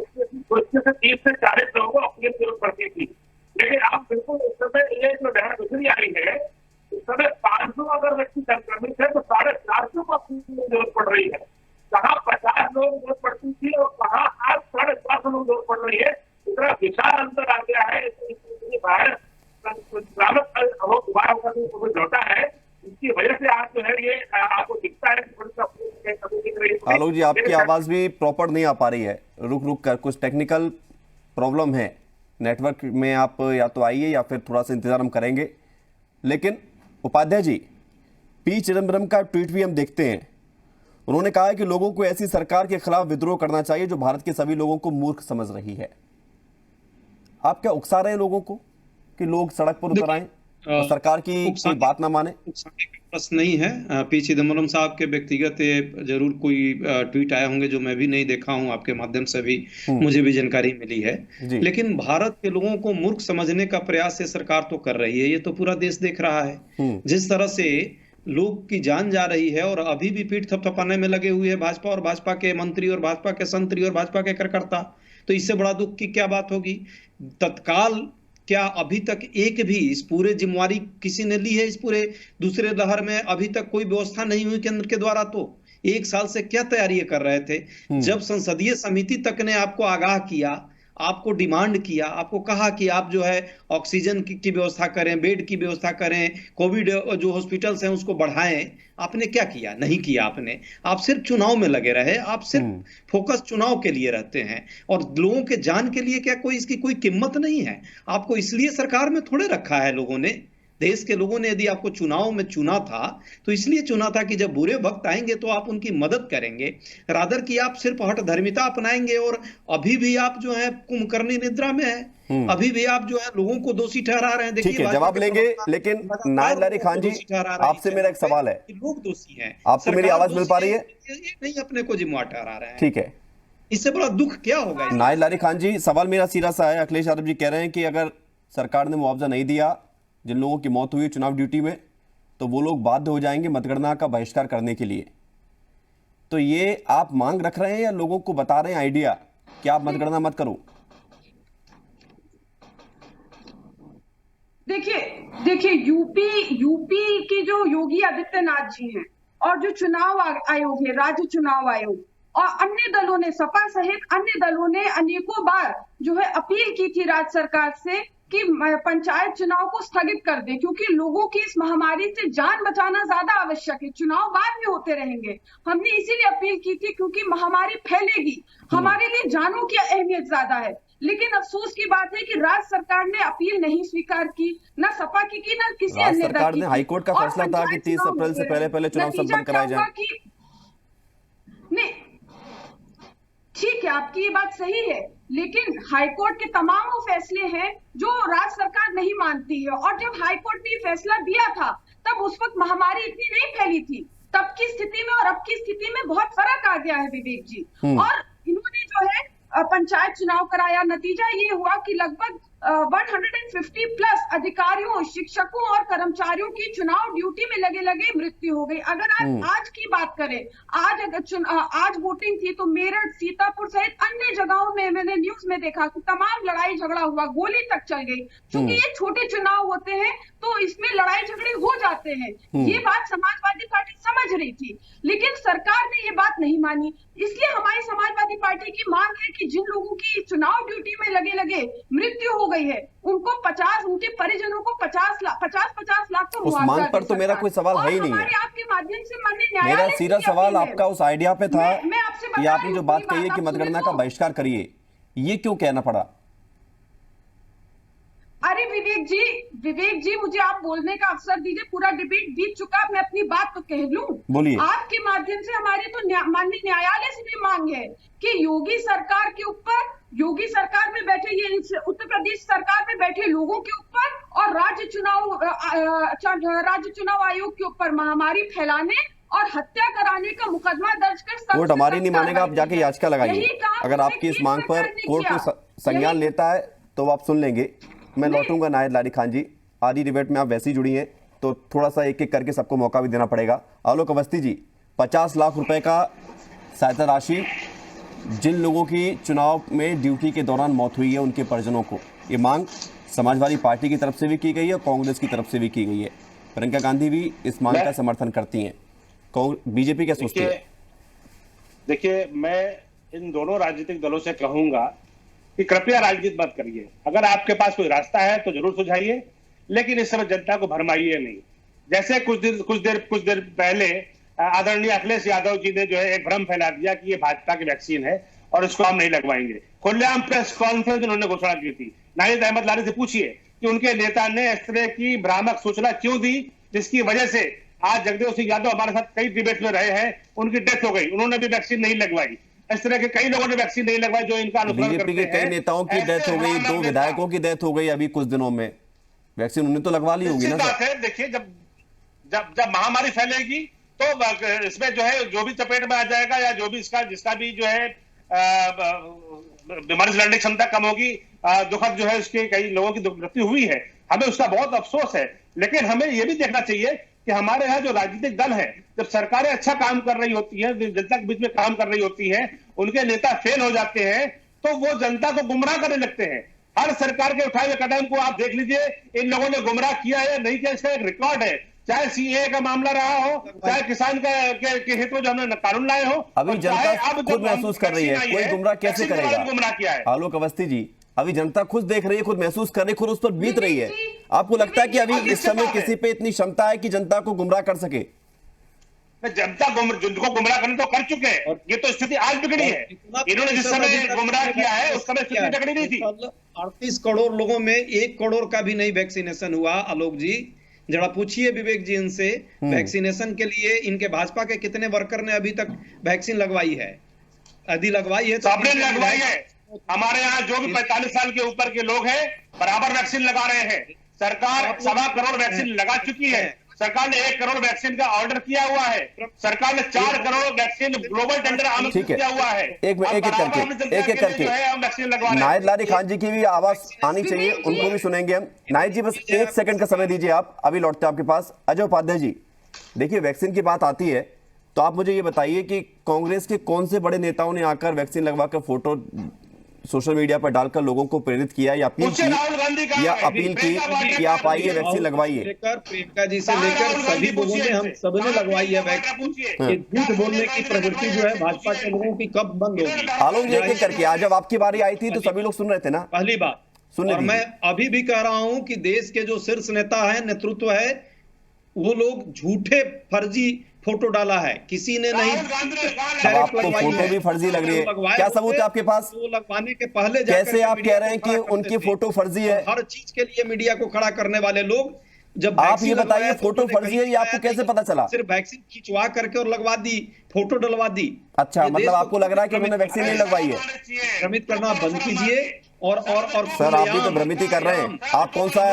उसमें से 30 से 40 लोगों को ऑक्सीजन की जरूरत पड़ती थी। लेकिन अब बिल्कुल उस समय ये जो लहर गुजरी आई है, उस समय 500 अगर व्यक्ति संक्रमित है तो 450 को ऑक्सीजन की जरूरत पड़ रही है। कहाँ 50 लोग जरूरत पड़ती थी और कहाँ आज 450 लोग जरूरत पड़ रही है। इतना विशाल अंतर आ गया है। बाहर लौटा है, इसकी वजह से आज जो है ये आपको दिखता है। आलोक जी, आपकी आवाज भी प्रॉपर नहीं आ पा रही है, रुक रुक कर, कुछ टेक्निकल प्रॉब्लम है नेटवर्क में। आप या तो आइए या फिर थोड़ा सा इंतजार हम करेंगे। लेकिन उपाध्याय जी, पी चिदम्बरम का ट्वीट भी हम देखते हैं। उन्होंने कहा है कि लोगों को ऐसी सरकार के खिलाफ विद्रोह करना चाहिए जो भारत के सभी लोगों को मूर्ख समझ रही है। आप क्या उकसा रहे हैं लोगों को कि लोग सड़क पर उतर आए और सरकार की कोई बात ना माने? प्रश्न नहीं है। पी चिदम्बरम साहब के व्यक्तिगत जरूर कोई ट्वीट आए होंगे जो मैं भी नहीं देखा हूं, आपके माध्यम से भी मुझे भी जानकारी मिली है। लेकिन भारत के लोगों को मूर्ख समझने का प्रयास ये सरकार तो कर रही है, ये तो पूरा देश देख रहा है। जिस तरह से लोग की जान जा रही है और अभी भी पीठ थपथपाने में लगे हुए हैं भाजपा और भाजपा के मंत्री और भाजपा के संतरी और भाजपा के कार्यकर्ता, तो इससे बड़ा दुख की क्या बात होगी। तत्काल क्या अभी तक एक भी इस पूरे जिम्मेवारी किसी ने ली है? इस पूरे दूसरे लहर में अभी तक कोई व्यवस्था नहीं हुई केंद्र के द्वारा। तो 1 साल से क्या तैयारी कर रहे थे? जब संसदीय समिति तक ने आपको आगाह किया, आपको डिमांड किया, आपको कहा कि आप जो है ऑक्सीजन की व्यवस्था करें, बेड की व्यवस्था करें, कोविड जो हॉस्पिटल्स हैं उसको बढ़ाएं, आपने क्या किया? नहीं किया आपने। आप सिर्फ चुनाव में लगे रहे, आप सिर्फ फोकस चुनाव के लिए रहते हैं और लोगों के जान के लिए क्या कोई इसकी कोई कीमत नहीं है? आपको इसलिए सरकार में थोड़े रखा है लोगों ने। देश के लोगों ने यदि आपको चुनाव में चुना था तो इसलिए चुना था कि जब बुरे वक्त आएंगे तो आप उनकी मदद करेंगे, रादर कि आप सिर्फ हठ धर्मिता अपनाएंगे। और अभी भी आप जो है कुंभकर्णी निद्रा में है, अभी भी आप जो है लोगों को दोषी ठहरा रहे हैं। ठीक है, जवाब लेंगे। लेकिन नाहिद लारी खान जी, आपसे मेरा एक सवाल है, लोग दोषी हैं, आपको मेरी आवाज मिल पा रही है? नहीं, अपने को जिम्मेवार ठहरा रहे हैं। ठीक है, इससे बड़ा दुख क्या होगा? नाहिद लारी खान जी, सवाल मेरा सीधा सा है। अखिलेश यादव जी कह रहे हैं कि अगर सरकार ने मुआवजा नहीं दिया जिन लोगों की मौत हुई चुनाव ड्यूटी में, तो वो लोग बाध्य हो जाएंगे मतगणना का बहिष्कार करने के लिए। तो ये आप मांग रख रहे हैं या लोगों को बता रहे हैं आइडिया कि आप मतगणना मत करो? देखिए यूपी के जो योगी आदित्यनाथ जी हैं और जो चुनाव आयोग है, राज्य चुनाव आयोग, और अन्य दलों ने, सपा सहित अन्य दलों ने अनेकों बार जो है अपील की थी राज्य सरकार से कि पंचायत चुनाव को स्थगित कर दे, क्योंकि लोगों की इस महामारी से जान बचाना ज्यादा आवश्यक है। चुनाव बाद में होते रहेंगे। हमने इसीलिए अपील की थी क्योंकि महामारी फैलेगी, हमारे लिए जानों की अहमियत ज्यादा है। लेकिन अफसोस की बात है कि राज्य सरकार ने अपील नहीं स्वीकार की, ना सपा की ना किसी अन्य सरकार ने हाईकोर्ट का फैसला था कि 30 अप्रैल से पहले चुनाव संपन्न कराए जाएं। आपकी ये बात सही है, लेकिन हाईकोर्ट के तमाम वो फैसले हैं जो राज्य सरकार नहीं मानती है। और जब हाईकोर्ट ने ये फैसला दिया था तब उस वक्त महामारी इतनी नहीं फैली थी। तब की स्थिति में और अब की स्थिति में बहुत फर्क आ गया है विवेक जी। और इन्होंने जो है पंचायत चुनाव कराया, नतीजा ये हुआ कि लगभग 150 प्लस अधिकारियों, शिक्षकों और कर्मचारियों की चुनाव ड्यूटी में लगे लगे मृत्यु हो गई। अगर आज की बात करें, आज वोटिंग थी तो मेरठ, सीतापुर सहित अन्य जगहों में मैंने न्यूज में देखा कि तमाम लड़ाई झगड़ा हुआ, गोली तक चल गई। क्योंकि ये छोटे चुनाव होते हैं तो इसमें लड़ाई झगड़े हो जाते हैं। ये बात समाजवादी पार्टी समझ रही थी, लेकिन सरकार ने ये बात नहीं मानी। इसलिए हमारी समाजवादी पार्टी की मांग है कि जिन लोगों की चुनाव ड्यूटी में लगे लगे मृत्यु हो गई है, उनको 50, उनके परिजनों को 50 लाख तो उस मांग पर तो मेरा कोई सवाल है ही नहीं है। आपके माध्यम से माननीय न्यायालय मेरा सीधा सवाल आपका उस आइडिया पे था कि आपने जो बात कही है कि आप मतगणना का बहिष्कार करिए, ये क्यों कहना पड़ा? अरे विवेक जी मुझे आप बोलने का अवसर दीजिए। पूरा डिबेट बीत चुका, मैं अपनी बात तो कह लूं। बोलिए। आपके माध्यम से हमारी तो माननीय न्यायालय से भी मांग है कि योगी सरकार के ऊपर, योगी सरकार में बैठे, ये उत्तर प्रदेश सरकार में बैठे लोगों के ऊपर और राज्य चुनाव आयोग के ऊपर महामारी फैलाने और हत्या कराने का मुकदमा दर्ज कर कोर्ट हमारी नहीं मानेगा, आप जाके याचिका लगाइए। अगर आपकी इस मांग पर कोर्ट कोई संज्ञान लेता है तो आप सुन लेंगे। मैं लौटूंगा नाहिद लारी खान जी, आधी डिबेट में आप वैसे ही जुड़ी हैं तो थोड़ा सा एक एक करके सबको मौका भी देना पड़ेगा। आलोक अवस्थी जी, 50 लाख रुपए का सहायता राशि जिन लोगों की चुनाव में ड्यूटी के दौरान मौत हुई है उनके परिजनों को, ये मांग समाजवादी पार्टी की तरफ से भी की गई है और कांग्रेस की तरफ से भी की गई है। प्रियंका गांधी भी इस मांग का समर्थन करती हैं। बीजेपी क्या सोचती है? देखिए, मैं इन दोनों राजनीतिक दलों से कहूंगा कि कृपया राजनीति मत करिए। अगर आपके पास कोई रास्ता है तो जरूर सुझाइए, लेकिन इस समय जनता को भरमाइए नहीं। जैसे कुछ देर पहले आदरणीय अखिलेश यादव जी ने जो है एक भ्रम फैला दिया कि ये भाजपा की वैक्सीन है और इसको हम नहीं लगवाएंगे। खुलेआम प्रेस कॉन्फ्रेंस उन्होंने घोषणा की थी। नाहिद अहमद लारी से पूछिए कि उनके नेता ने इस तरह की भ्रामक सूचना क्यों दी, जिसकी वजह से आज जगदेव सिंह यादव हमारे साथ कई डिबेट में रहे हैं, उनकी डेथ हो गई, उन्होंने भी वैक्सीन नहीं लगवाई। इस तरह के कई लोगों ने वैक्सीन नहीं लगवाई जो इनका अनुसरण करते हैं। बीजेपी के कई नेताओं की डेथ हो गई, 2 विधायकों की डेथ हो गई अभी कुछ दिनों में। वैक्सीन उन्हें तो लगवा ली होगी ना सर? देखिए, जब महामारी फैलेगी तो इसमें जो है जो भी चपेट में आ जाएगा या जो भी जिसका भी जो है बीमारी से लड़ने की क्षमता कम होगी, दुखद जो है उसके कई लोगों की मृत्यु हुई है, हमें उसका बहुत अफसोस है। लेकिन हमें यह भी देखना चाहिए कि हमारे यहाँ जो राजनीतिक दल है, जब सरकारें अच्छा काम कर रही होती है, जनता के बीच में काम कर रही होती है, उनके नेता फेल हो जाते हैं तो वो जनता को गुमराह करने लगते हैं। हर सरकार के उठाए हुए कदम को आप देख लीजिए, इन लोगों ने गुमराह किया है या नहीं किया, इसका एक रिकॉर्ड है। चाहे सीए का मामला रहा हो, चाहे किसान के हित में जो हमने कानून लाए हो, अभी जनता खुद महसूस कर रही है, कोई गुमराह कैसे करेगा? गुमराह किया है। आलोक अवस्थी जी, अभी जनता खुद देख रही है, खुद महसूस कर रही है, खुद उस पर बीत रही है। आपको लगता है कि अभी इस समय किसी पे इतनी क्षमता है कि जनता को गुमराह कर सके? जनता जिनको गुमराह करने तो कर चुके हैं, ये तो स्थिति आज बिगड़ी है। इन्होंने जिस समय गुमराह किया है उस समय स्थिति बिगड़ी नहीं थी। 38 करोड़ लोगों में 1 करोड़ का भी नहीं वैक्सीनेशन हुआ। आलोक जी, जरा पूछिए विवेक जी इनसे, वैक्सीनेशन के लिए इनके भाजपा के कितने वर्कर ने अभी तक वैक्सीन लगवाई है? यदि लगवाई है तो आपने लगवाई है। हमारे यहाँ जो भी 45 साल के ऊपर के लोग हैं बराबर वैक्सीन लगा रहे हैं। सरकार 1.25 करोड़ वैक्सीन लगा चुकी है। सरकार ने 1 करोड़ वैक्सीन का ऑर्डर किया हुआ है। सरकार ने 4 करोड़ वैक्सीन ग्लोबल टेंडर आमंत्रित किया हुआ है। एक एक करके वैक्सीन लगवा नाहिद लारी खान जी की भी आवाज आनी चाहिए, उनको भी सुनेंगे हम। नाहिद जी, बस 1 सेकंड का समय दीजिए, आप अभी लौटते हैं आपके पास। अजय उपाध्याय जी, देखिए वैक्सीन की बात आती है तो आप मुझे ये बताइए कि कांग्रेस के कौन से बड़े नेताओं ने आकर वैक्सीन लगवाकर फोटो सोशल मीडिया पर डालकर लोगों को प्रेरित किया या अपील की कि आप आइए वैक्सीन लगवाइए? प्रियंका जी से लेकर सभी लोगों ने, हम सबने लगवाई है वैक्सीन। ये झूठ बोलने की प्रवृत्ति जो है भाजपा के लोगों की कब बंद होगी? आलोक जी, एक करके, आज जब आपकी बारी आई थी तो सभी लोग सुन रहे थे ना? पहली बात और मैं अभी भी कह रहा हूं कि देश के जो शीर्ष नेता है, नेतृत्व है, वो लोग झूठे फर्जी फोटो डाला है, किसी ने नहीं। आपको फोटो भी फर्जी लग रही है, क्या सबूत है आपके पास? वो लगवाने के पहले कैसे आप कह रहे हैं कि उनकी फोटो फर्जी है? हर चीज के लिए मीडिया को खड़ा करने वाले लोग जब आप वैक्सीन ये बताइए, लगवाया तो फोटो उन्होंने फर्जी कहीं है, ये आपको बताया कैसे पता चला? सिर्फ वैक्सीन खिंचवा करके और लगवा दी, फोटो डलवा दी। अच्छा, ये देश मतलब को आपको लग रहा है कि उन्होंने वैक्सीन नहीं लगवाई है? भ्रमित करना बंद कीजिए और सर, आप भी तो भ्रमित ही कर रहे हैं। आप कौन सा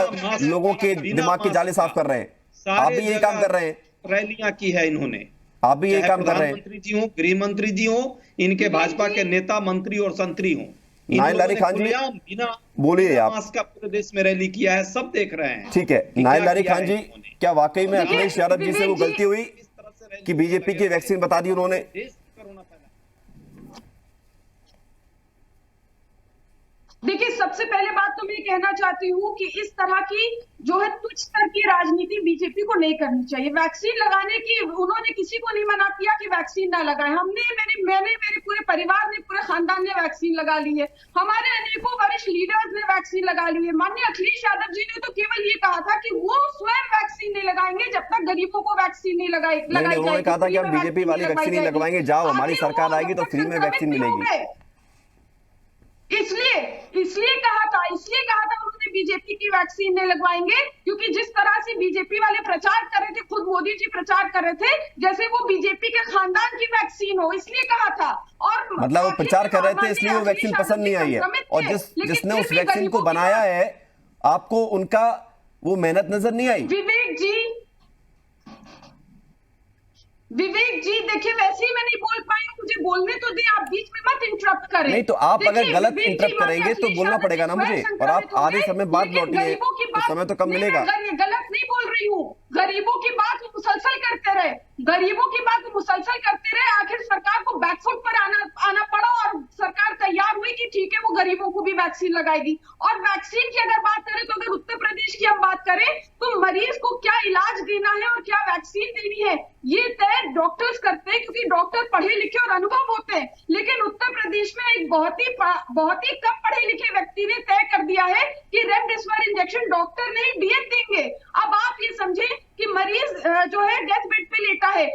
लोगों के दिमाग की जाले साफ कर रहे हैं? आप भी यही काम कर रहे हैं। रैलियां की है इन्होंने, आप भी यही काम कर रहे हैं। प्रधानमंत्री जी हो, गृह मंत्री जी हो, इनके भाजपा के नेता मंत्री और संतरी हो, नायल लारी खान जी, बिना बोलिए आप। मास्क का पूरे देश में रैली किया है, सब देख रहे हैं। ठीक है, कि नायल क्या लारी किया खान है जी, इन्होंने। क्या वाकई में अखिलेश यादव जी से वो गलती हुई इस तरह से रैली कि बीजेपी की वैक्सीन बता दी उन्होंने? देश में कोरोना फैला। देखिए, सबसे पहले बात तो मैं कहना चाहती हूँ कि इस तरह की जो है तुच्छ स्तर की राजनीति बीजेपी को नहीं करनी चाहिए। वैक्सीन लगाने की उन्होंने किसी को नहीं मना किया कि वैक्सीन ना लगाएं। मैंने मेरे पूरे परिवार ने, पूरे खानदान ने वैक्सीन लगा ली है। हमारे अनेकों वरिष्ठ लीडर्स ने वैक्सीन लगा ली है। माननीय अखिलेश यादव जी ने तो केवल ये कहा था कि वो स्वयं वैक्सीन नहीं लगाएंगे जब तक गरीबों को वैक्सीन नहीं लगाई उन्होंने कहा था कि हम बीजेपी वाली वैक्सीन नहीं लगवाएंगे, जाओ हमारी सरकार आएगी तो फ्री में वैक्सीन मिलेगी। इसलिए कहा था उन्होंने बीजेपी की वैक्सीन नहीं लगवाएंगे, क्योंकि जिस तरह से बीजेपी वाले प्रचार कर रहे थे, खुद मोदी जी प्रचार कर रहे थे जैसे वो बीजेपी के खानदान की वैक्सीन हो, इसलिए कहा था। और मतलब वो प्रचार कर रहे थे इसलिए वो वैक्सीन पसंद नहीं आई है। और जिसने उस वैक्सीन को बनाया है, आपको उनका वो मेहनत नजर नहीं आई? विवेक जी देखिए, वैसे ही मैं नहीं बोल पाई हूँ, मुझे बोलने तो दे, आप बीच में मत इंटरप्ट करें। नहीं तो आप अगर गलत इंटरप्ट करेंगे तो बोलना पड़ेगा ना मुझे, और आप आधे समय बाद लौटिए तो समय तो कम मिलेगा। गलत नहीं बोल रही हूँ, गरीबों की बात वो मुसलसल करते रहे, आखिर सरकार को बैकफुट पर आना पड़ा और सरकार तैयार हुई कि ठीक है वो गरीबों को भी वैक्सीन लगाएगी। और वैक्सीन की अगर बात करें तो अगर उत्तर प्रदेश की हम बात करें तो मरीज को क्या इलाज देना है और क्या वैक्सीन देनी है ये तय डॉक्टर्स करते हैं, क्योंकि डॉक्टर पढ़े लिखे और अनुभव होते हैं। लेकिन उत्तर प्रदेश में एक बहुत ही कम पढ़े लिखे व्यक्ति ने तय कर दिया है कि रेमडेसिविर इंजेक्शन डॉक्टर नहीं डीएम देंगे। अब आप ये समझे कि मरीज जो है डेथ बेड पे लेटा है,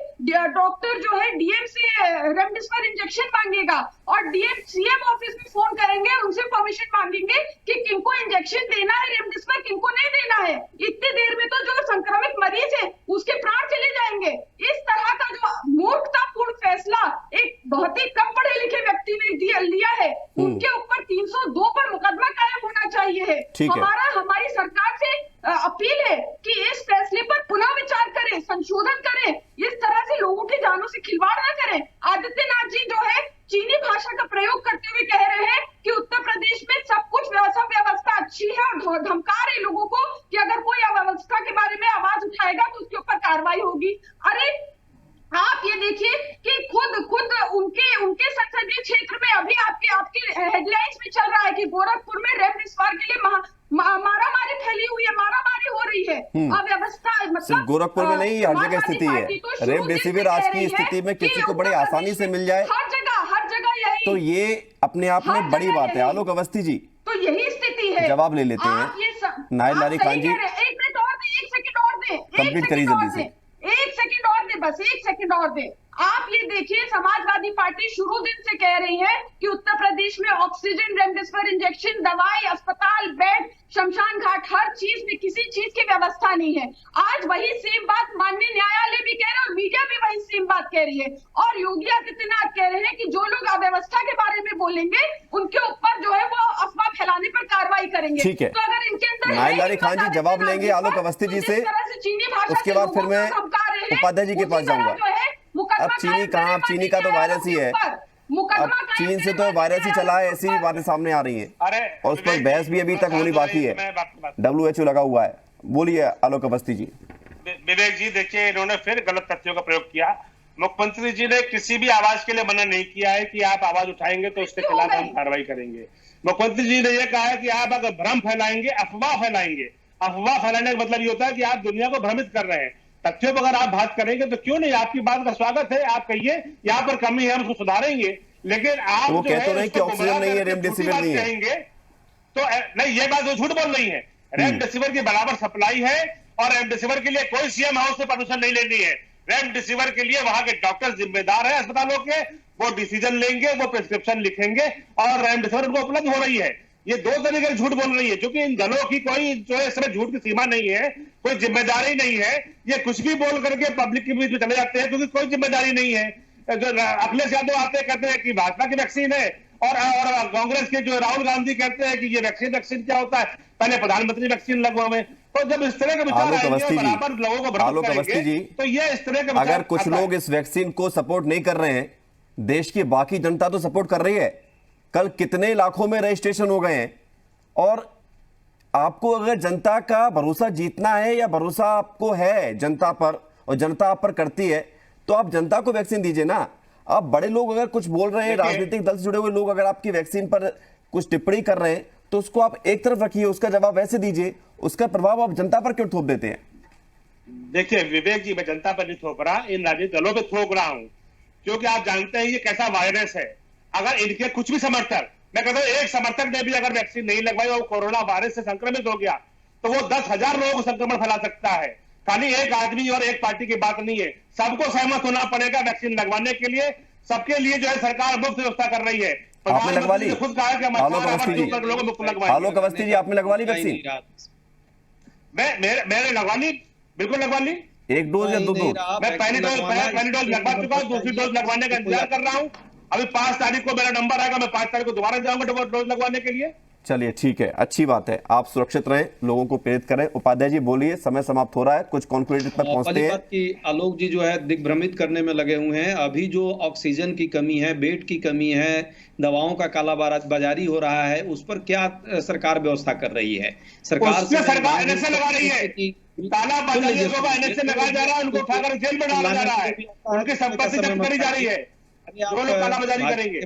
डॉक्टर जो है डीएम से रेमडेसिविर इंजेक्शन मांगेगा और डीएम सीएम ऑफिस में फोन करेंगे और उनसे परमिशन मांगेंगे कि किनको इंजेक्शन देना है रेमडेसिविर, किनको नहीं देना है। इतनी देर में तो जो संक्रमित मरीज है उसके प्राण चले जाएंगे। इस तरह का जो मूर्खतापूर्ण फैसला एक बहुत ही कम पढ़े लिखे व्यक्ति ने लिया है, उनके ऊपर 302 पर मुकदमा कायम होना चाहिए है। हमारी सरकार से अपील है कि इस फैसले पर पुनः विचार करें, संशोधन करें, इस तरह से लोगों की जानों से खिलवाड़ न करें। आदित्यनाथ जी जो है चीनी भाषा का प्रयोग करते हुए कह रहे हैं कि उत्तर प्रदेश में सब व्यवस्था अच्छी है और धमका रहे लोगों को कि अगर कोई अव्यवस्था के बारे में आवाज उठाएगा तो उसके ऊपर कार्रवाई होगी। अरे आप ये देखिए कि खुद उनके संसदीय क्षेत्र में अभी आपके हेडलाइंस में चल रहा है कि गोरखपुर में रेमडेसिविर के लिए मारामारी फैली हुई है, मारामारी हो रही है। अव्यवस्था मतलब गोरखपुर में नहीं, हर जगह स्थिति है। रेमडेसिविर आज की स्थिति में किसी को बड़े आसानी से मिल जाए, हर जगह यही, तो ये अपने आप में बड़ी बात है। आलोक अवस्थी जी, तो यही स्थिति है। जवाब ले लेते हैं नायल लारी खान जी। 1 मिनट और दे, 1 सेकंड और दे, कंप्लीट करिए जल्दी से। 1 सेकंड और दे, बस 1 सेकंड और दे। आप ये देखिए, समाजवादी पार्टी शुरू दिन से कह रही है कि उत्तर प्रदेश में ऑक्सीजन, रेमडेसिविर इंजेक्शन, दवाई, अस्पताल, बेड, शमशान घाट, हर चीज में किसी चीज की व्यवस्था नहीं है। आज वही सेम बात माननीय न्यायालय भी कह रहे हैं और मीडिया भी वही सेम बात कह रही है। और योगी आदित्यनाथ कह रहे हैं कि जो लोग अव्यवस्था के बारे में बोलेंगे उनके ऊपर जो है वो अफवाह फैलाने पर कार्रवाई करेंगे। ठीक है, तो अगर इनके अंदर नायल लारी खान जी जवाब लेंगे आलोक अवस्थी जी से, उसके बाद फिर मैं उपाध्याय जी के पास जाऊंगा। अब चीनी कहाँ, अब चीनी का तो वायरस ही है, अब चीन से तो वायरस ही चला है, ऐसी बातें सामने आ रही है और उस पर बहस भी अभी तक होनी बाकी है। WHO लगा हुआ है। बोलिए आलोक अवस्थी जी। विवेक जी देखिए, इन्होंने फिर गलत तथ्यों का प्रयोग किया। मुख्यमंत्री जी ने किसी भी आवाज के लिए मना नहीं किया है कि आप आवाज उठाएंगे तो उसके खिलाफ हम कार्रवाई करेंगे। मुख्यमंत्री जी ने यह कहा है कि आप अगर भ्रम फैलाएंगे, अफवाह फैलाएंगे, अफवाह फैलाने का मतलब ये होता है कि आप दुनिया को भ्रमित कर रहे हैं। तथ्यों पर अगर आप बात करेंगे तो क्यों नहीं, आपकी बात का स्वागत है, आप कहिए यहाँ पर कमी है, हम उसको सुधारेंगे। लेकिन आप वो कहते हैं कि ऑक्सीजन नहीं है, रेमडेसिविर नहीं है, कहेंगे तो नहीं, ये बात वो झूठ बोल रही है। रेमडेसिविर की बराबर सप्लाई है और रेमडेसिविर के लिए कोई सीएम हाउस से परमिशन नहीं लेनी है। रेमडेसिविर के लिए वहां के डॉक्टर जिम्मेदार है अस्पतालों के, वो डिसीजन लेंगे, वो प्रिस्क्रिप्शन लिखेंगे और रेमडेसिविर उनको उपलब्ध हो रही है। ये दो तरीके से झूठ बोल रही है, क्योंकि इन दलों की कोई जो है इसमें झूठ की सीमा नहीं है, कोई जिम्मेदारी नहीं है। ये कुछ भी बोल करके पब्लिक के बीच में चले जाते हैं, क्योंकि कोई जिम्मेदारी नहीं है। जो अखिलेश यादव आते कहते हैं कि भाजपा की वैक्सीन है, और कांग्रेस के जो राहुल गांधी कहते हैं कि ये वैक्सीन क्या होता है, पहले प्रधानमंत्री वैक्सीन लगवावे। तो जब इस तरह के विचार आएंगे, बराबर लोगों को भ्रमित करेंगे, तो ये इस तरह के अगर कुछ लोग इस वैक्सीन को सपोर्ट नहीं कर रहे हैं, देश की बाकी जनता तो सपोर्ट कर रही है। कल कितने लाखों में रजिस्ट्रेशन हो गए हैं, और आपको अगर जनता का भरोसा जीतना है या भरोसा आपको है जनता पर और जनता आप पर करती है, तो आप जनता को वैक्सीन दीजिए ना। आप बड़े लोग अगर कुछ बोल रहे हैं, राजनीतिक दल से जुड़े हुए लोग अगर आपकी वैक्सीन पर कुछ टिप्पणी कर रहे हैं, तो उसको आप एक तरफ रखिए, उसका जवाब वैसे दीजिए। उसका प्रभाव आप जनता पर क्यों थोप देते हैं? देखिए विवेक जी, मैं जनता पर नहीं थोप रहा, इन राजनीतिक दलों पर थोप रहा हूं, क्योंकि आप जानते हैं ये कैसा वायरस है। अगर इनके कुछ भी समर्थक, मैं कहता हूं एक समर्थक ने भी अगर वैक्सीन नहीं लगवाई और कोरोना वायरस से संक्रमित हो गया, तो वो 10,000 लोगों को संक्रमण फैला सकता है। खाली एक आदमी और एक पार्टी की बात नहीं है, सबको सहमत होना पड़ेगा वैक्सीन लगवाने के लिए। सबके लिए जो है सरकार मुफ्त व्यवस्था कर रही है। आपने लगवा ली? खुद कहा कि आलोक अवस्थी जी, आपने लगवा ली वैक्सीन? मैंने लगवा ली, बिल्कुल लगवा ली। एक डोज या दो डोज? मैं पहली डोज लगवा चुका हूँ, दूसरी डोज लगवाने का इंतजार कर रहा हूँ। अभी 5 तारीख को मेरा नंबर आएगा, मैं 5 तारीख को दोबारा जाऊंगा डोज लगवाने के लिए। चलिए ठीक है, अच्छी बात है, आप सुरक्षित रहें, लोगों को प्रेरित करें। उपाध्याय जी बोलिए, समय समाप्त हो रहा है, कुछ कंक्लूजन पर पहुंचते हैं। कि आलोक जी जो है दिग्भ्रमित करने में लगे हुए हैं। अभी जो ऑक्सीजन की कमी है, बेड की कमी है, दवाओं का काला बाजारी हो रहा है, उस पर क्या सरकार व्यवस्था कर रही है? सरकार एनएसए लगा रही है, काला बाजारी को एनएसए लगाया जा रहा है, उनको उठाकर जेल में डाला जा रहा है, उनकी संपत्ति जब्त करी जा रही है। जो लोग कालाबाजारी करेंगे,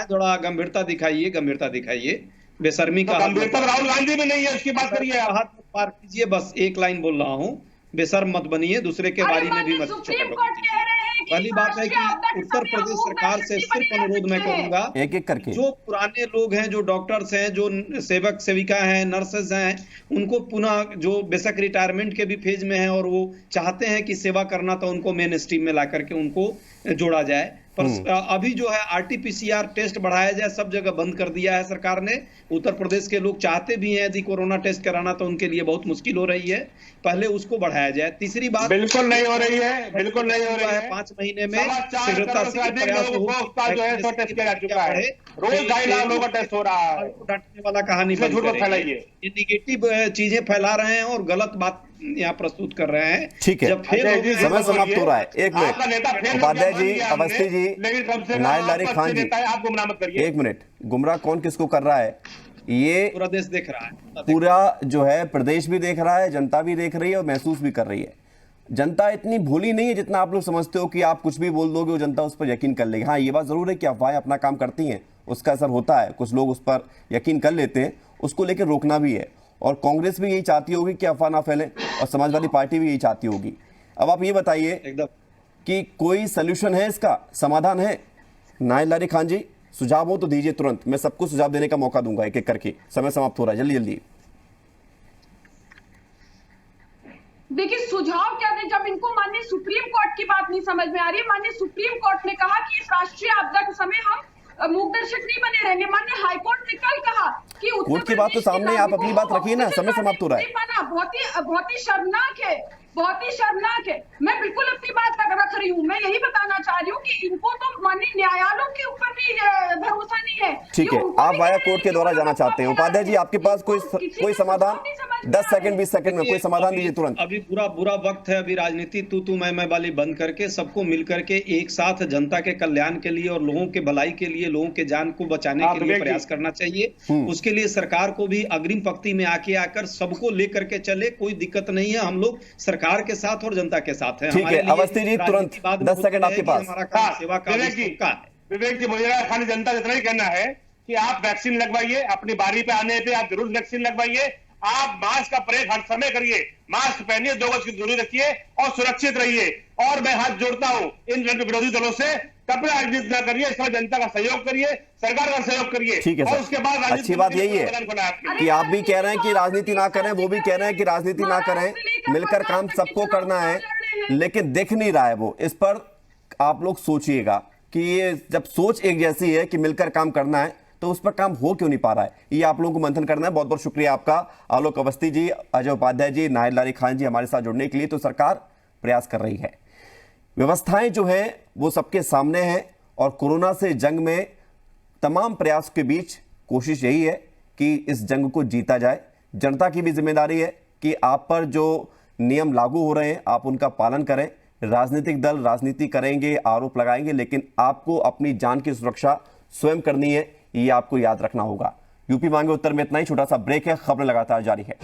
थोड़ा गंभीरता दिखाइए। बेशर्मी का गंभीरता राहुल गांधी में नहीं है, उसकी बात करिए। हाथ पार कीजिए, बस एक लाइन बोल रहा हूँ, बेशर्म मत बनिए, दूसरे के बारे में भी मत चौपट कीजिए। पहली बात है कि उत्तर प्रदेश सरकार से सिर्फ अनुरोध मैं करूंगा, एक एक करके, जो पुराने लोग हैं, जो डॉक्टर्स हैं, जो सेवक सेविका हैं, नर्सेज हैं, उनको पुनः जो बेशक रिटायरमेंट के भी फेज में हैं और वो चाहते हैं कि सेवा करना, तो उनको मेन स्ट्रीम में ला करके उनको जोड़ा जाए। पर अभी जो है आरटीपीसीआर टेस्ट बढ़ाया जाए, सब जगह बंद कर दिया है सरकार ने। उत्तर प्रदेश के लोग चाहते भी हैं यदि कोरोना टेस्ट कराना, तो उनके लिए बहुत मुश्किल हो रही है, पहले उसको बढ़ाया जाए। तीसरी बात, बिल्कुल नहीं हो रही है, बिल्कुल नहीं हो रही है। 5 महीने में शीघ्रता से प्रयास जो है तो टेस्ट किया जा चुका है, रोज 2.5 लाख लोगों का टेस्ट हो रहा है। डांटने वाला कहानी बंद करें। ये निगेटिव चीजें फैला रहे हैं और गलत बात यहाँ प्रस्तुत कर रहे हैं। ठीक है, समय समाप्त हो रहा है। एक मिनट, उपाध्याय जी, अवस्थी जी, नायल लारी खान जी, आप गुमराह मत करिए। एक मिनट, गुमराह कौन किसको कर रहा है? ये पूरा देश देख रहा है, पूरा जो है प्रदेश भी देख रहा है, जनता भी देख रही है और महसूस भी कर रही है। जनता इतनी भोली नहीं है जितना आप लोग समझते हो कि आप कुछ भी बोल दोगे वो जनता उस पर यकीन कर लेगी। हाँ, ये बात जरूर है कि अफवाहें अपना काम करती हैं, उसका असर होता है, कुछ लोग उस पर यकीन कर लेते हैं, उसको लेकर रोकना भी है। और कांग्रेस भी यही चाहती होगी कि अफवाह ना फैले, और समाजवादी पार्टी भी यही चाहती होगी। अब आप ये बताइए एकदम कि कोई सल्यूशन है, इसका समाधान है? नायल लारी खान जी, सुझाव हो तो दीजिए तुरंत, मैं सबको सुझाव देने का मौका दूंगा एक एक करके। समय समाप्त हो रहा है, जल्दी जल्दी। देखिए सुझाव क्या दे, जब इनको माननीय सुप्रीम कोर्ट की बात नहीं समझ में आ रही है। माननीय सुप्रीम कोर्ट ने कहा कि इस राष्ट्रीय आपदा के समय हम मूकदर्शक नहीं बने रहेंगे। माननीय हाईकोर्ट ने कल कहा कि कोर्ट की बात तो सामने, आप अपनी बात रखिए ना, समय समाप्त हो रहा है। बहुत ही शर्मनाक है, बहुत ही शर्मनाक है। मैं बिल्कुल अपनी बात रख रही हूँ। मैं यही बताना चाह रही हूँ कि इनको तो माननीय न्यायालयों के ऊपर भी भरोसा नहीं है। ठीक है, आप वाया कोर्ट के द्वारा जाना चाहते हैं। उपाध्याय जी, आपके पास कोई समाधान? 10 सेकंड 20 सेकंड में कोई समाधान दीजिए तुरंत। अभी बुरा वक्त है। अभी राजनीति तू मैं वाली बंद करके सबको मिलकर के एक साथ जनता के कल्याण के लिए और लोगों के भलाई के लिए, लोगों के जान को बचाने के लिए प्रयास करना चाहिए। उसके लिए सरकार को भी अग्रिम पंक्ति में आकर सबको लेकर के चले, कोई दिक्कत नहीं है। हम लोग सरकार के साथ और जनता के साथ हैं। ठीक है, अवस्थी जी तुरंत 10 सेकंड आपके पास। सेवा का विवेक जी, मुझे खाली जनता से इतना ही कहना है कि आप वैक्सीन लगवाइए, अपनी बारी पे आने पे आप जरूर वैक्सीन लगवाइए। आप मास्क का प्रयोग हर समय करिए, मास्क पहनिए, 2 गज की दूरी रखिए और सुरक्षित रहिए। और मैं हाथ जोड़ता हूं इन विरोधी दलों से, कपड़ा राजनीति न करिए, इसमें जनता का सहयोग करिए, सरकार का सहयोग करिए। ठीक है, और उसके बाद अच्छी बात यही है कि आप भी कह रहे हैं कि राजनीति ना करें, वो भी कह रहे हैं कि राजनीति ना करें, मिलकर काम सबको करना है, लेकिन दिख नहीं रहा है वो। इस पर आप लोग सोचिएगा कि ये जब सोच एक जैसी है कि मिलकर काम करना है, तो उस पर काम हो क्यों नहीं पा रहा है, ये आप लोगों को मंथन करना है। बहुत बहुत शुक्रिया आपका आलोक अवस्थी जी, अजय उपाध्याय जी, नाहिद लारी खान जी हमारे साथ जुड़ने के लिए। तो सरकार प्रयास कर रही है, व्यवस्थाएं जो है वो सबके सामने हैं और कोरोना से जंग में तमाम प्रयास के बीच कोशिश यही है कि इस जंग को जीता जाए। जनता की भी जिम्मेदारी है कि आप पर जो नियम लागू हो रहे हैं आप उनका पालन करें। राजनीतिक दल राजनीति करेंगे, आरोप लगाएंगे, लेकिन आपको अपनी जान की सुरक्षा स्वयं करनी है, ये आपको याद रखना होगा। यूपी मांगे उत्तर में इतना ही, छोटा सा ब्रेक है, खबरें लगातार जारी है।